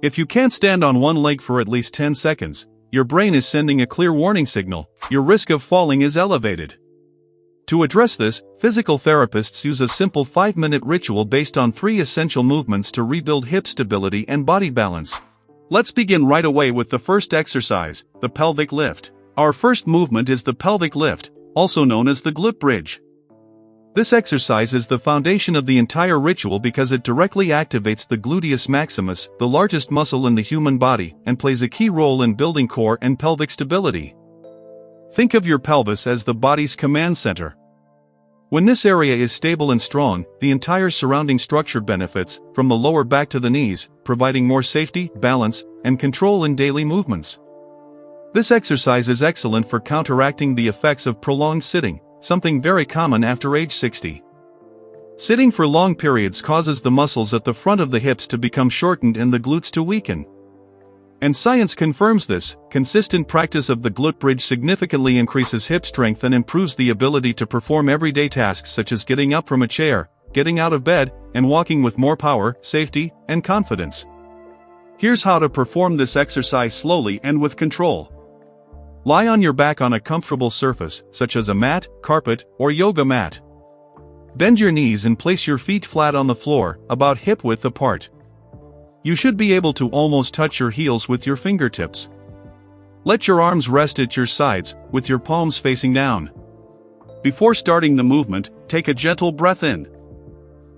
If you can't stand on one leg for at least 10 seconds, your brain is sending a clear warning signal: your risk of falling is elevated. To address this, physical therapists use a simple 5-minute ritual based on 3 essential movements to rebuild hip stability and body balance. Let's begin right away with the first exercise, the pelvic lift. Our first movement is the pelvic lift, also known as the glute bridge. This exercise is the foundation of the entire ritual because it directly activates the gluteus maximus, the largest muscle in the human body, and plays a key role in building core and pelvic stability. Think of your pelvis as the body's command center. When this area is stable and strong, the entire surrounding structure benefits, from the lower back to the knees, providing more safety, balance, and control in daily movements. This exercise is excellent for counteracting the effects of prolonged sitting, something very common after age 60. Sitting for long periods causes the muscles at the front of the hips to become shortened and the glutes to weaken. And science confirms this. Consistent practice of the glute bridge significantly increases hip strength and improves the ability to perform everyday tasks such as getting up from a chair, getting out of bed, and walking with more power, safety, and confidence. Here's how to perform this exercise slowly and with control. Lie on your back on a comfortable surface, such as a mat, carpet, or yoga mat. Bend your knees and place your feet flat on the floor, about hip width apart. You should be able to almost touch your heels with your fingertips. Let your arms rest at your sides, with your palms facing down. Before starting the movement, take a gentle breath in.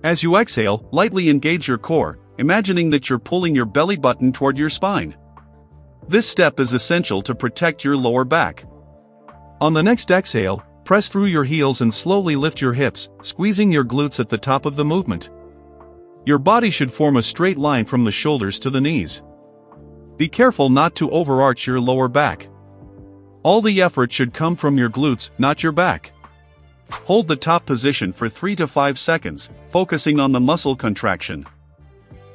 As you exhale, lightly engage your core, imagining that you're pulling your belly button toward your spine. This step is essential to protect your lower back. On the next exhale, press through your heels and slowly lift your hips, squeezing your glutes at the top of the movement. Your body should form a straight line from the shoulders to the knees. Be careful not to overarch your lower back. All the effort should come from your glutes, not your back. Hold the top position for 3 to 5 seconds, focusing on the muscle contraction.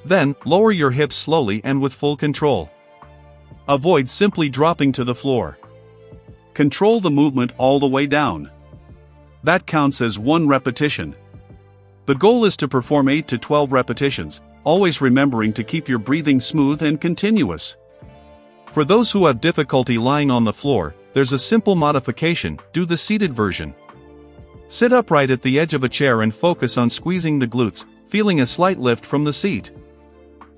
Then, lower your hips slowly and with full control. Avoid simply dropping to the floor. Control the movement all the way down. That counts as 1 repetition. The goal is to perform 8 to 12 repetitions, always remembering to keep your breathing smooth and continuous. For those who have difficulty lying on the floor, there's a simple modification: do the seated version. Sit upright at the edge of a chair and focus on squeezing the glutes, feeling a slight lift from the seat.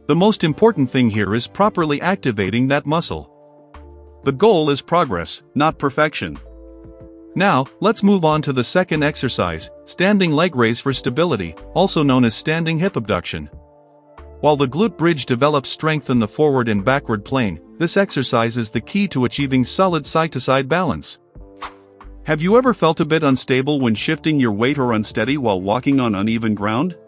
The most important thing here is properly activating that muscle. The goal is progress, not perfection. Now, let's move on to the second exercise, standing leg raise for stability, also known as standing hip abduction. While the glute bridge develops strength in the forward and backward plane, this exercise is the key to achieving solid side-to-side balance. Have you ever felt a bit unstable when shifting your weight or unsteady while walking on uneven ground?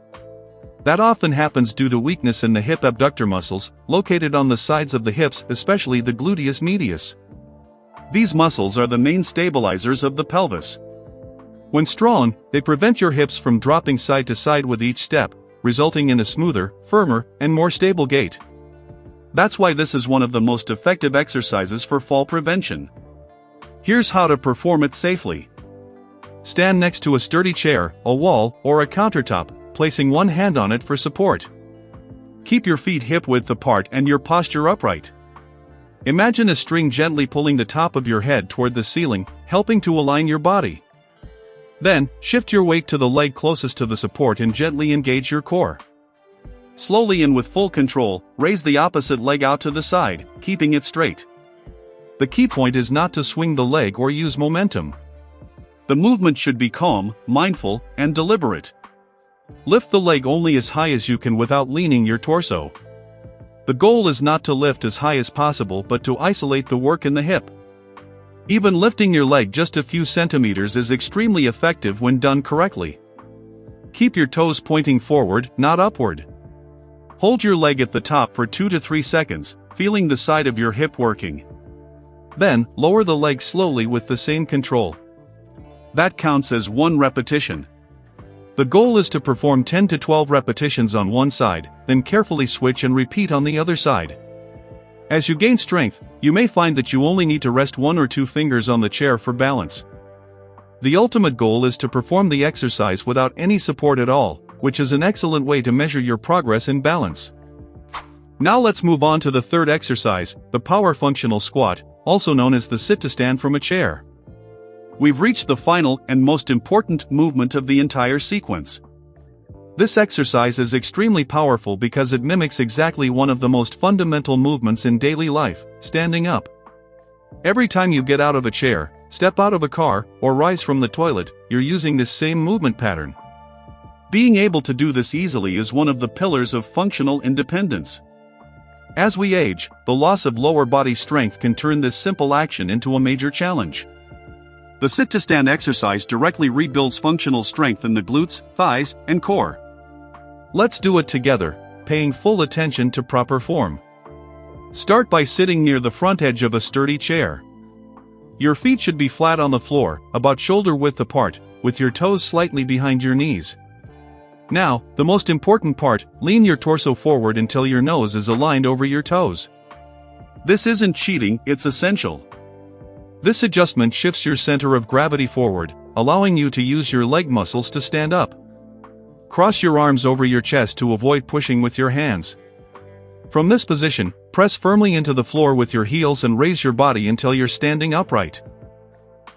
That often happens due to weakness in the hip abductor muscles, located on the sides of the hips, especially the gluteus medius. These muscles are the main stabilizers of the pelvis. When strong, they prevent your hips from dropping side to side with each step, resulting in a smoother, firmer, and more stable gait. That's why this is one of the most effective exercises for fall prevention. Here's how to perform it safely. Stand next to a sturdy chair, a wall, or a countertop, placing one hand on it for support. Keep your feet hip width apart and your posture upright. Imagine a string gently pulling the top of your head toward the ceiling, helping to align your body. Then, shift your weight to the leg closest to the support and gently engage your core. Slowly and with full control, raise the opposite leg out to the side, keeping it straight. The key point is not to swing the leg or use momentum. The movement should be calm, mindful, and deliberate. Lift the leg only as high as you can without leaning your torso. The goal is not to lift as high as possible but to isolate the work in the hip. Even lifting your leg just a few centimeters is extremely effective when done correctly. Keep your toes pointing forward, not upward. Hold your leg at the top for 2 to 3 seconds, feeling the side of your hip working. Then, lower the leg slowly with the same control. That counts as 1 repetition. The goal is to perform 10 to 12 repetitions on one side, then carefully switch and repeat on the other side. As you gain strength, you may find that you only need to rest 1 or 2 fingers on the chair for balance. The ultimate goal is to perform the exercise without any support at all, which is an excellent way to measure your progress in balance. Now let's move on to the third exercise, the power functional squat, also known as the sit to stand from a chair. We've reached the final and most important movement of the entire sequence. This exercise is extremely powerful because it mimics exactly one of the most fundamental movements in daily life, standing up. Every time you get out of a chair, step out of a car, or rise from the toilet, you're using this same movement pattern. Being able to do this easily is one of the pillars of functional independence. As we age, the loss of lower body strength can turn this simple action into a major challenge. The sit-to-stand exercise directly rebuilds functional strength in the glutes, thighs, and core. Let's do it together, paying full attention to proper form. Start by sitting near the front edge of a sturdy chair. Your feet should be flat on the floor, about shoulder width apart, with your toes slightly behind your knees. Now, the most important part, lean your torso forward until your nose is aligned over your toes. This isn't cheating, it's essential. This adjustment shifts your center of gravity forward, allowing you to use your leg muscles to stand up. Cross your arms over your chest to avoid pushing with your hands. From this position, press firmly into the floor with your heels and raise your body until you're standing upright.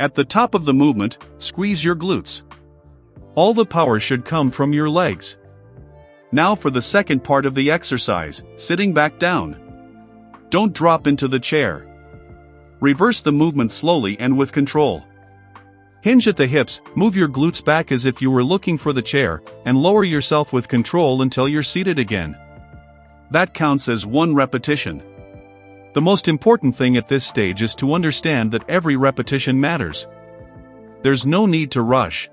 At the top of the movement, squeeze your glutes. All the power should come from your legs. Now for the second part of the exercise, sitting back down. Don't drop into the chair. Reverse the movement slowly and with control. Hinge at the hips, move your glutes back as if you were looking for the chair, and lower yourself with control until you're seated again. That counts as one repetition. The most important thing at this stage is to understand that every repetition matters. There's no need to rush.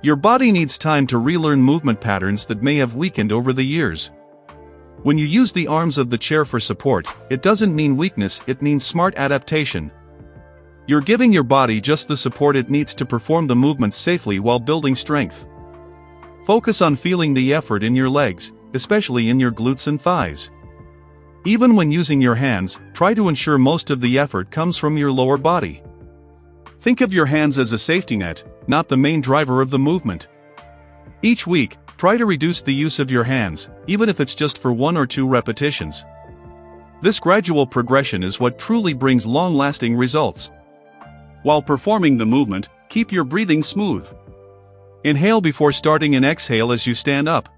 Your body needs time to relearn movement patterns that may have weakened over the years. When you use the arms of the chair for support, it doesn't mean weakness, it means smart adaptation. You're giving your body just the support it needs to perform the movements safely while building strength. Focus on feeling the effort in your legs, especially in your glutes and thighs. Even when using your hands, try to ensure most of the effort comes from your lower body. Think of your hands as a safety net, not the main driver of the movement. Each week, try to reduce the use of your hands, even if it's just for 1 or 2 repetitions. This gradual progression is what truly brings long-lasting results. While performing the movement, keep your breathing smooth. Inhale before starting and exhale as you stand up.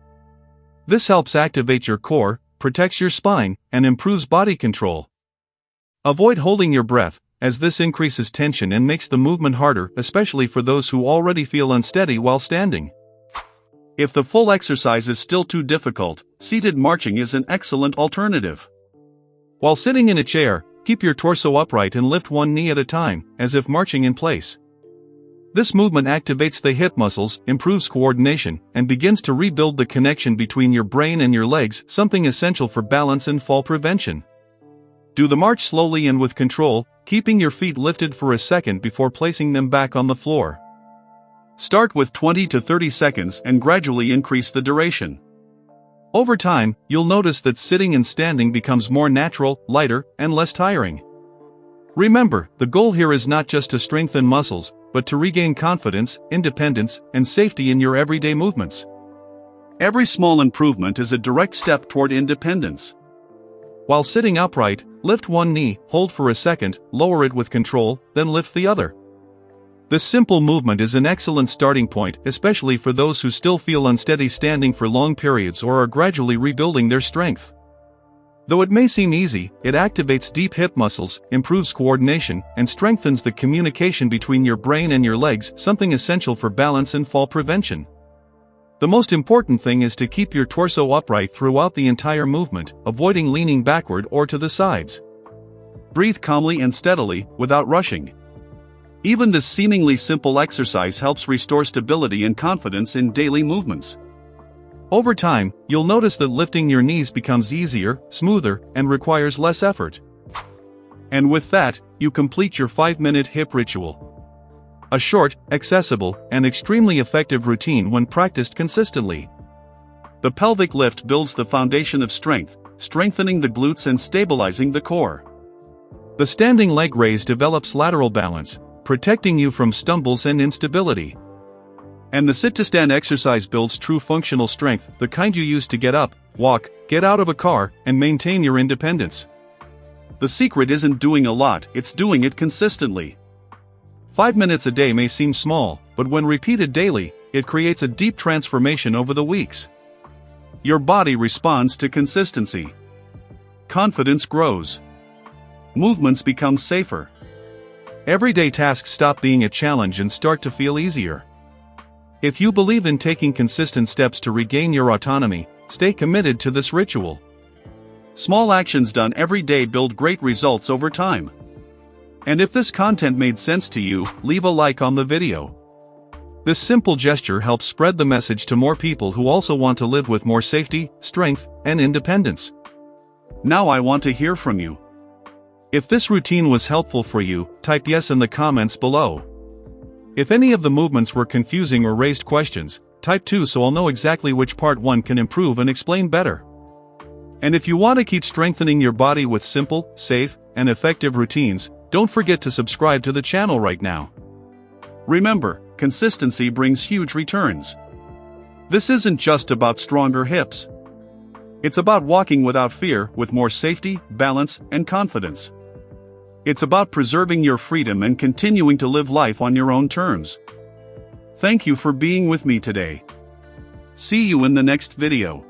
This helps activate your core, protects your spine, and improves body control. Avoid holding your breath, as this increases tension and makes the movement harder, especially for those who already feel unsteady while standing. If the full exercise is still too difficult, seated marching is an excellent alternative. While sitting in a chair, keep your torso upright and lift one knee at a time, as if marching in place. This movement activates the hip muscles, improves coordination, and begins to rebuild the connection between your brain and your legs, something essential for balance and fall prevention. Do the march slowly and with control, keeping your feet lifted for a second before placing them back on the floor. Start with 20 to 30 seconds and gradually increase the duration. Over time, you'll notice that sitting and standing becomes more natural, lighter, and less tiring. Remember, the goal here is not just to strengthen muscles, but to regain confidence, independence, and safety in your everyday movements. Every small improvement is a direct step toward independence. While sitting upright, lift one knee, hold for a second, lower it with control, then lift the other. This simple movement is an excellent starting point, especially for those who still feel unsteady standing for long periods or are gradually rebuilding their strength. Though it may seem easy, it activates deep hip muscles, improves coordination, and strengthens the communication between your brain and your legs, something essential for balance and fall prevention. The most important thing is to keep your torso upright throughout the entire movement, avoiding leaning backward or to the sides. Breathe calmly and steadily, without rushing. Even this seemingly simple exercise helps restore stability and confidence in daily movements. Over time, you'll notice that lifting your knees becomes easier, smoother, and requires less effort. And with that, you complete your 5-minute hip ritual. A short, accessible, and extremely effective routine when practiced consistently. The pelvic lift builds the foundation of strength, strengthening the glutes and stabilizing the core. The standing leg raise develops lateral balance, protecting you from stumbles and instability. And the sit-to-stand exercise builds true functional strength, the kind you use to get up, walk, get out of a car, and maintain your independence. The secret isn't doing a lot, it's doing it consistently. 5 minutes a day may seem small, but when repeated daily, it creates a deep transformation over the weeks. Your body responds to consistency. Confidence grows. Movements become safer. Everyday tasks stop being a challenge and start to feel easier. If you believe in taking consistent steps to regain your autonomy, stay committed to this ritual. Small actions done every day build great results over time. And if this content made sense to you, leave a like on the video. This simple gesture helps spread the message to more people who also want to live with more safety, strength, and independence. Now I want to hear from you. If this routine was helpful for you, type yes in the comments below. If any of the movements were confusing or raised questions, type 2 so I'll know exactly which part 1 can improve and explain better. And if you want to keep strengthening your body with simple, safe, and effective routines, don't forget to subscribe to the channel right now. Remember, consistency brings huge returns. This isn't just about stronger hips. It's about walking without fear, with more safety, balance, and confidence. It's about preserving your freedom and continuing to live life on your own terms. Thank you for being with me today. See you in the next video.